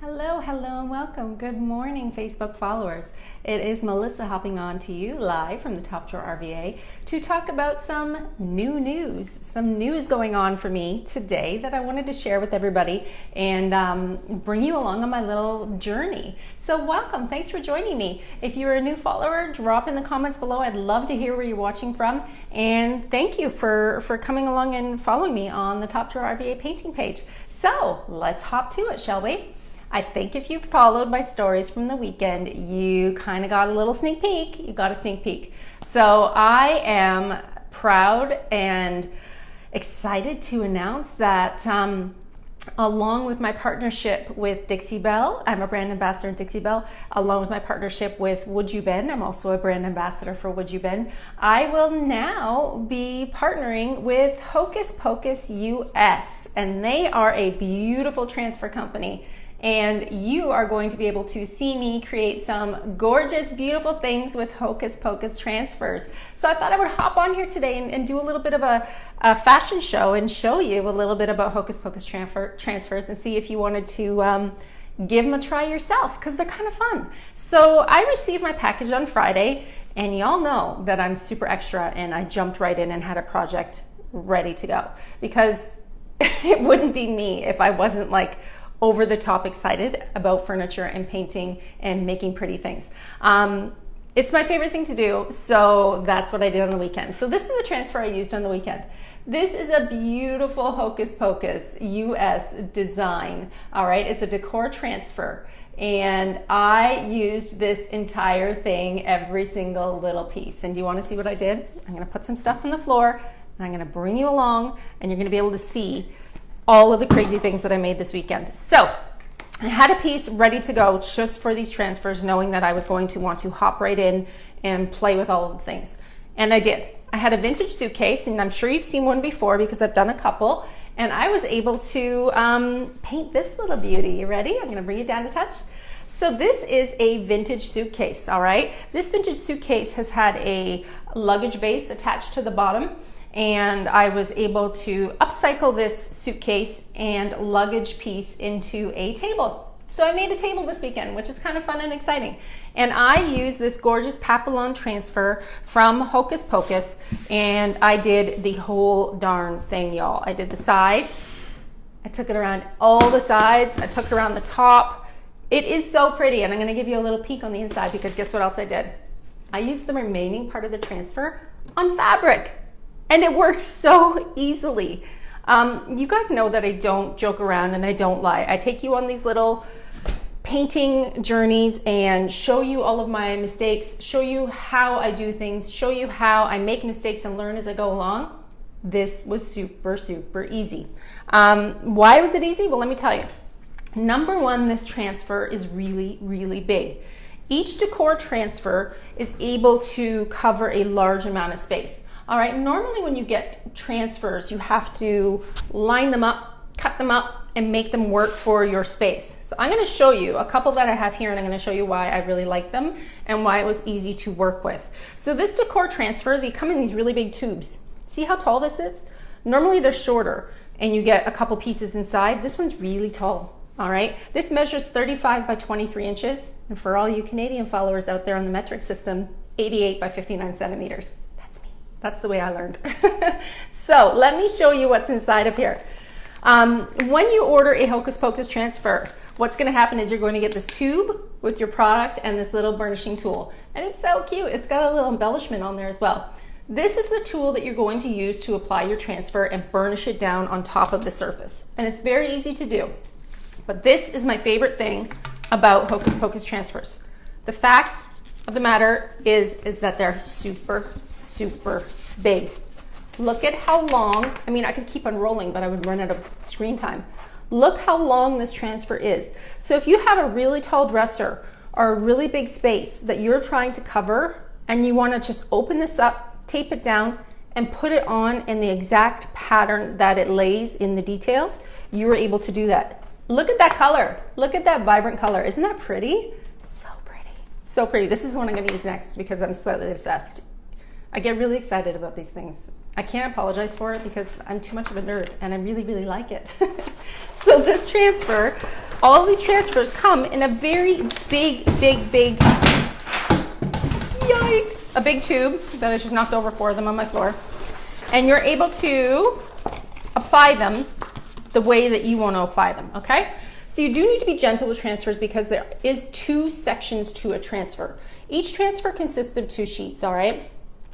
Hello, and welcome. Good morning, Facebook followers. It is Melissa hopping on to you live from the Top Drawer RVA to talk about some news going on for me today that I wanted to share with everybody and bring you along on my little journey. So welcome, thanks for joining me. If you're a new follower, drop in the comments below. I'd love to hear where you're watching from. And thank you for coming along and following me on the Top Drawer RVA painting page. So let's hop to it, shall we? I think if you followed my stories from the weekend, you kind of got a little sneak peek. You got a sneak peek. So I am proud and excited to announce that along with my partnership with Dixie Belle, I'm a brand ambassador in Dixie Belle, along with my partnership with Would You Bend, I'm also a brand ambassador for Would You Bend, I will now be partnering with Hokus Pokus US, and they are a beautiful transfer company. And you are going to be able to see me create some gorgeous, beautiful things with Hokus Pokus transfers. So I thought I would hop on here today and do a little bit of a fashion show and show you a little bit about Hokus Pokus transfers and see if you wanted to give them a try yourself, because they're kind of fun. So I received my package on Friday, and y'all know that I'm super extra, and I jumped right in and had a project ready to go, because it wouldn't be me if I wasn't like over the top excited about furniture and painting and making pretty things. It's my favorite thing to do, so that's what I did on the weekend. So this is the transfer I used on the weekend. This is a beautiful Hokus Pokus US design, all right? It's a decor transfer, and I used this entire thing, every single little piece. And do you wanna see what I did? I'm gonna put some stuff on the floor, and I'm gonna bring you along, and you're gonna be able to see all of the crazy things that I made this weekend. So I had a piece ready to go just for these transfers, knowing that I was going to want to hop right in and play with all of the things. And I did. I had a vintage suitcase, and I'm sure you've seen one before because I've done a couple, and I was able to paint this little beauty. You ready? I'm gonna bring it down a touch. So this is a vintage suitcase, all right? This vintage suitcase has had a luggage base attached to the bottom, and I was able to upcycle this suitcase and luggage piece into a table. So I made a table this weekend, which is kind of fun and exciting. And I used this gorgeous Papillon transfer from Hokus Pokus, and I did the whole darn thing, y'all. I did the sides, I took it around all the sides, I took it around the top. It is so pretty, and I'm gonna give you a little peek on the inside, because guess what else I did? I used the remaining part of the transfer on fabric. And it works so easily. You guys know that I don't joke around and I don't lie. I take you on these little painting journeys and show you all of my mistakes, show you how I do things, show you how I make mistakes and learn as I go along. This was super, super easy. Why was it easy? Well, let me tell you. Number one, this transfer is really, really big. Each decor transfer is able to cover a large amount of space. All right, normally when you get transfers, you have to line them up, cut them up, and make them work for your space. So I'm gonna show you a couple that I have here, and I'm gonna show you why I really like them and why it was easy to work with. So this decor transfer, they come in these really big tubes. See how tall this is? Normally they're shorter, and you get a couple pieces inside. This one's really tall, all right? This measures 35 by 23 inches, and for all you Canadian followers out there on the metric system, 88 by 59 centimeters. That's the way I learned. So let me show you what's inside of here. When you order a Hokus Pokus transfer, what's gonna happen is you're going to get this tube with your product and this little burnishing tool. And it's so cute. It's got a little embellishment on there as well. This is the tool that you're going to use to apply your transfer and burnish it down on top of the surface. And it's very easy to do. But this is my favorite thing about Hokus Pokus transfers. The fact of the matter is that they're super big. Look at how long, I mean, I could keep unrolling, but I would run out of screen time. Look how long this transfer is. So if you have a really tall dresser or a really big space that you're trying to cover, and you want to just open this up, tape it down, and put it on in the exact pattern that it lays in the details, you are able to do that. Look at that color. Look at that vibrant color. Isn't that pretty? So pretty. So pretty. This is the one I'm going to use next because I'm slightly obsessed. I get really excited about these things. I can't apologize for it because I'm too much of a nerd, and I really, really like it. So this transfer, all of these transfers come in a very big, yikes, a big tube that I just knocked over 4 of them on my floor. And you're able to apply them the way that you want to apply them, okay? So you do need to be gentle with transfers because there is 2 sections to a transfer. Each transfer consists of 2 sheets, all right?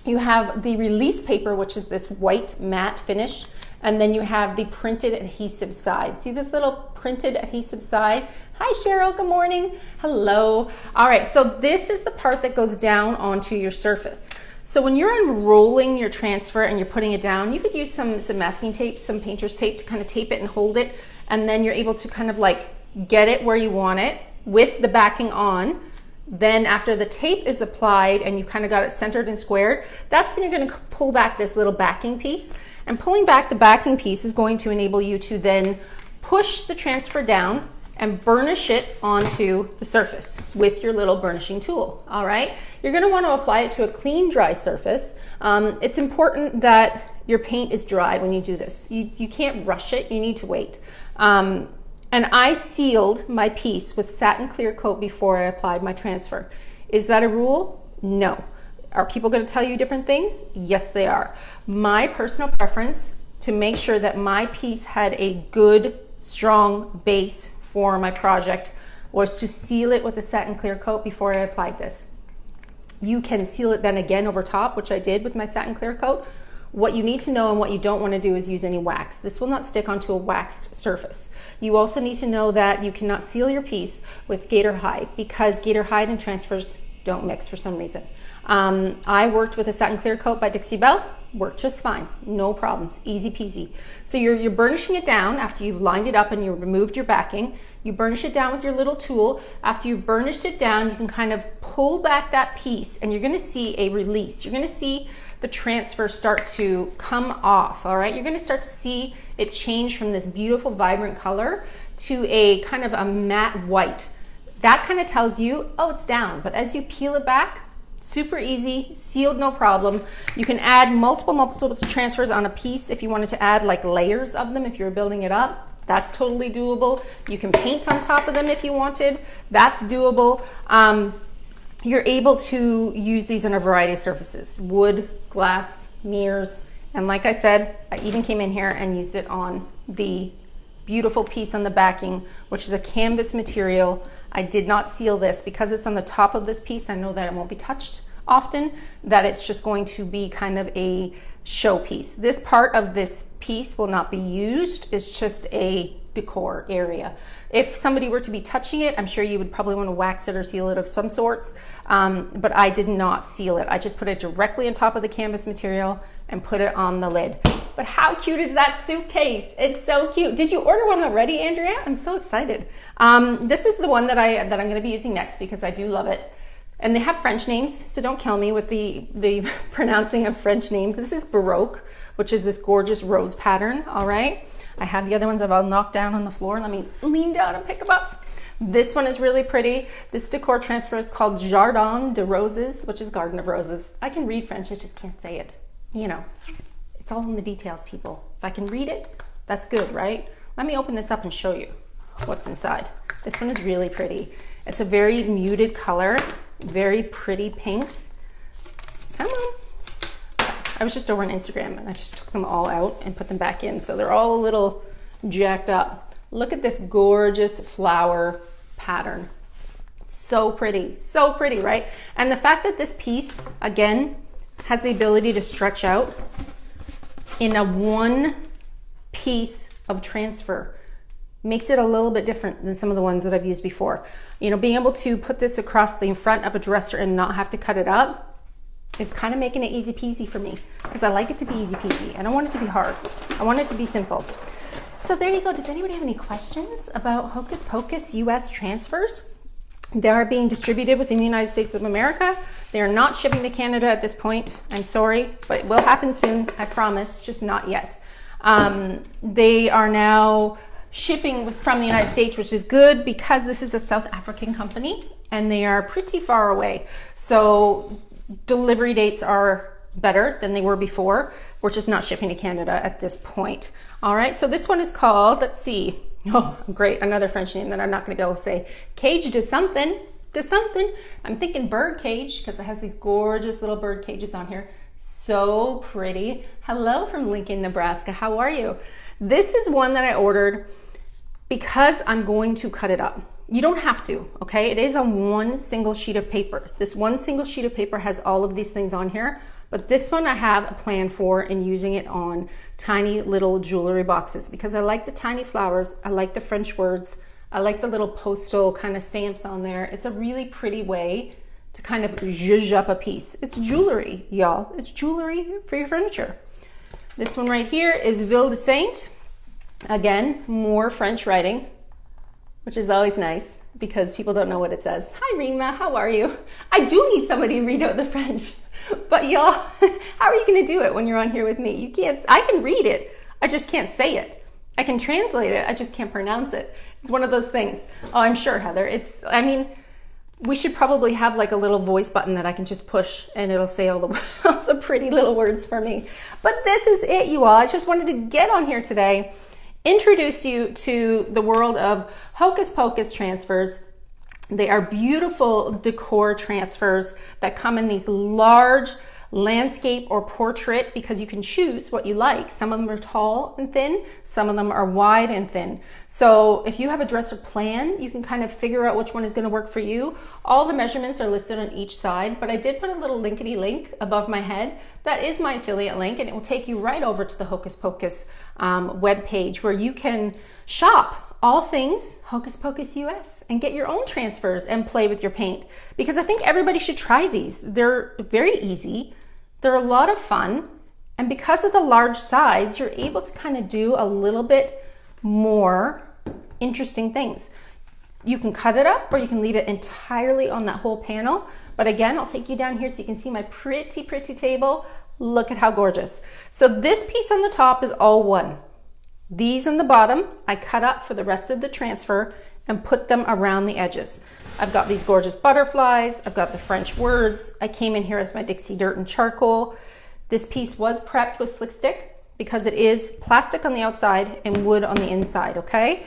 You have the release paper, which is this white matte finish, and then you have the printed adhesive side. See this little printed adhesive side? Hi Cheryl, good morning. Hello. All right, so this is the part that goes down onto your surface. So when you're unrolling your transfer and you're putting it down, you could use some masking tape, some painter's tape to kind of tape it and hold it, and then you're able to kind of like get it where you want it with the backing on. Then after the tape is applied and you kind of got it centered and squared, that's when you're going to pull back this little backing piece. And pulling back the backing piece is going to enable you to then push the transfer down and burnish it onto the surface with your little burnishing tool, all right? You're gonna wanna apply it to a clean, dry surface. It's important that your paint is dry when you do this. You can't rush it, you need to wait. And I sealed my piece with satin clear coat before I applied my transfer. Is that a rule? No. Are people gonna tell you different things? Yes, they are. My personal preference to make sure that my piece had a good, strong base for my project was to seal it with a satin clear coat before I applied this. You can seal it then again over top, which I did with my satin clear coat. What you need to know and what you don't want to do is use any wax. This will not stick onto a waxed surface. You also need to know that you cannot seal your piece with gator hide because gator hide and transfers don't mix for some reason. I worked with a satin clear coat by Dixie Belle, worked just fine, no problems, easy peasy. So you're burnishing it down after you've lined it up and you removed your backing. You burnish it down with your little tool. After you've burnished it down, you can kind of pull back that piece and you're gonna see a release. You're gonna see the transfer start to come off, all right? You're gonna start to see it change from this beautiful, vibrant color to a kind of a matte white. That kind of tells you, oh, it's down. But as you peel it back, super easy, sealed, no problem. You can add multiple transfers on a piece if you wanted to add like layers of them if you're building it up. That's totally doable. You can paint on top of them if you wanted. That's doable. You're able to use these on a variety of surfaces, wood, glass, mirrors. And like I said, I even came in here and used it on the beautiful piece on the backing, which is a canvas material. I did not seal this because it's on the top of this piece. I know that it won't be touched often, that it's just going to be kind of a showpiece. This part of this piece will not be used. It's just a decor area. If somebody were to be touching it, I'm sure you would probably want to wax it or seal it of some sorts, but I did not seal it. I just put it directly on top of the canvas material and put it on the lid. But how cute is that suitcase? It's so cute. Did you order one already, Andrea? I'm so excited. This is the one that I'm going to be using next because I do love it. And they have French names, so don't kill me with the pronouncing of French names. This is Baroque, which is this gorgeous rose pattern, all right? I have the other ones I've all knocked down on the floor. Let me lean down and pick them up. This one is really pretty. This decor transfer is called Jardin de Roses, which is Garden of Roses. I can read French, I just can't say it. You know, it's all in the details, people. If I can read it, that's good, right? Let me open this up and show you what's inside. This one is really pretty. It's a very muted color, very pretty pinks. Come on. I was just over on Instagram and I just took them all out and put them back in. So they're all a little jacked up. Look at this gorgeous flower pattern. So pretty, right? And the fact that this piece, again, has the ability to stretch out in a one piece of transfer makes it a little bit different than some of the ones that I've used before. You know, being able to put this across the front of a dresser and not have to cut it up is kind of making it easy peasy for me because I like it to be easy peasy. I don't want it to be hard. I want it to be simple. So there you go. Does anybody have any questions about Hokus Pokus US transfers? They are being distributed within the United States of America. They are not shipping to Canada at this point. I'm sorry, but it will happen soon. I promise, just not yet. They are now shipping from the United States, which is good because this is a South African company and they are pretty far away. So delivery dates are better than they were before. We're just not shipping to Canada at this point. All right, so this one is called, let's see, Oh, great. Another French name that I'm not going to be able to say. Cage to something. To something. I'm thinking bird cage because it has these gorgeous little bird cages on here. So pretty. Hello from Lincoln, Nebraska. How are you? This is one that I ordered because I'm going to cut it up. You don't have to, okay? It is on one single sheet of paper. This one single sheet of paper has all of these things on here, but this one I have a plan for and using it on tiny little jewelry boxes because I like the tiny flowers. I like the French words. I like the little postal kind of stamps on there. It's a really pretty way to kind of zhuzh up a piece. It's jewelry, y'all. It's jewelry for your furniture. This one right here is Ville de Saint. Again, more French writing, which is always nice because people don't know what it says. Hi, Rima, how are you? I do need somebody to read out the French, but y'all, how are you gonna do it when you're on here with me? You can't, I can read it, I just can't say it. I can translate it, I just can't pronounce it. It's one of those things. Oh, I'm sure, Heather. We should probably have like a little voice button that I can just push and it'll say all the pretty little words for me. But this is it, you all. I just wanted to get on here today, introduce you to the world of Hokus Pokus transfers. They are beautiful decor transfers that come in these large landscape or portrait because you can choose what you like. Some of them are tall and thin, some of them are wide and thin. So if you have a dresser plan, you can kind of figure out which one is going to work for you. All the measurements are listed on each side, but I did put a little linkety link above my head. That is my affiliate link, and it will take you right over to the Hokus Pokus web page where you can shop all things Hokus Pokus US and get your own transfers and play with your paint, because I think everybody should try these. They're very easy. They're a lot of fun. And because of the large size, you're able to kind of do a little bit more interesting things. You can cut it up or you can leave it entirely on that whole panel. But again, I'll take you down here so you can see my pretty, pretty table. Look at how gorgeous. So this piece on the top is all one. These on the bottom, I cut up for the rest of the transfer and put them around the edges. I've got these gorgeous butterflies. I've got the French words. I came in here with my Dixie dirt and charcoal. This piece was prepped with slick stick because it is plastic on the outside and wood on the inside, okay?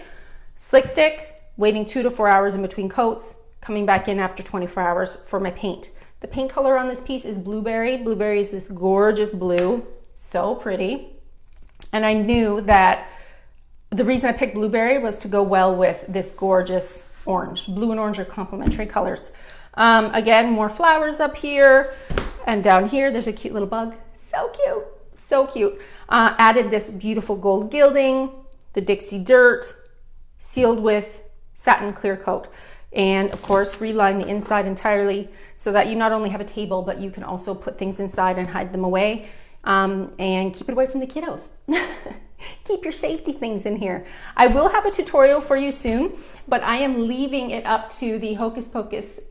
Slick stick, waiting 2 to 4 hours in between coats, coming back in after 24 hours for my paint. The paint color on this piece is blueberry. Blueberry is this gorgeous blue, so pretty. And I knew that the reason I picked blueberry was to go well with this gorgeous orange. Blue and orange are complementary colors. Again, more flowers up here, and down here there's a cute little bug. So cute, so cute. Added this beautiful gold gilding, the Dixie dirt, sealed with satin clear coat. And of course, reline the inside entirely so that you not only have a table, but you can also put things inside and hide them away, and keep it away from the kiddos. Keep your safety things in here. I will have a tutorial for you soon, but I am leaving it up to the Hokus Pokus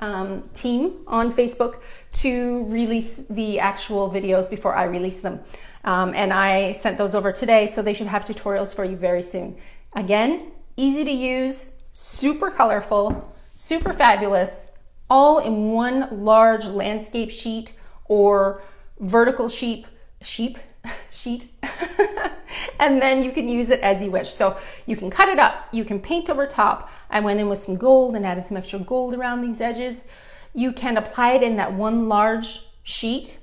team on Facebook to release the actual videos before I release them. And I sent those over today, so they should have tutorials for you very soon. Again, easy to use, super colorful, super fabulous, all in one large landscape sheet or vertical sheet. And then you can use it as you wish. So you can cut it up, you can paint over top. I went in with some gold and added some extra gold around these edges. You can apply it in that one large sheet,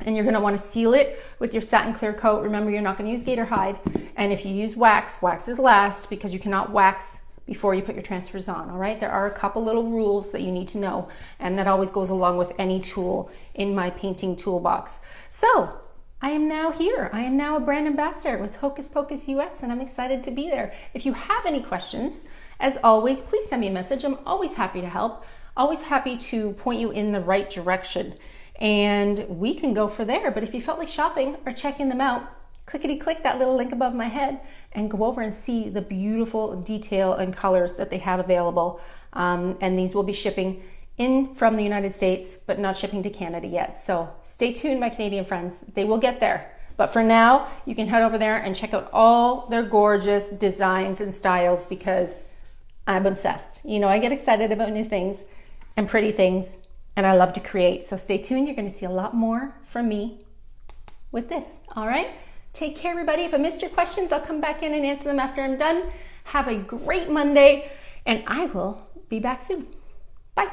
and you're going to want to seal it with your satin clear coat. Remember, you're not going to use gator hide. And if you use wax, wax is last because you cannot wax before you put your transfers on, all right? There are a couple little rules that you need to know, and that always goes along with any tool in my painting toolbox. So I am now here. I am now a brand ambassador with Hokus Pokus US, and I'm excited to be there. If you have any questions, as always, please send me a message. I'm always happy to help, always happy to point you in the right direction, and we can go for there. But if you felt like shopping or checking them out, clickety-click that little link above my head and go over and see the beautiful detail and colors that they have available. And these will be shipping in from the United States, but not shipping to Canada yet. So stay tuned, my Canadian friends. They will get there. But for now, you can head over there and check out all their gorgeous designs and styles because I'm obsessed. You know, I get excited about new things and pretty things, and I love to create. So stay tuned. You're going to see a lot more from me with this. All right? Take care, everybody. If I missed your questions, I'll come back in and answer them after I'm done. Have a great Monday, and I will be back soon. Bye.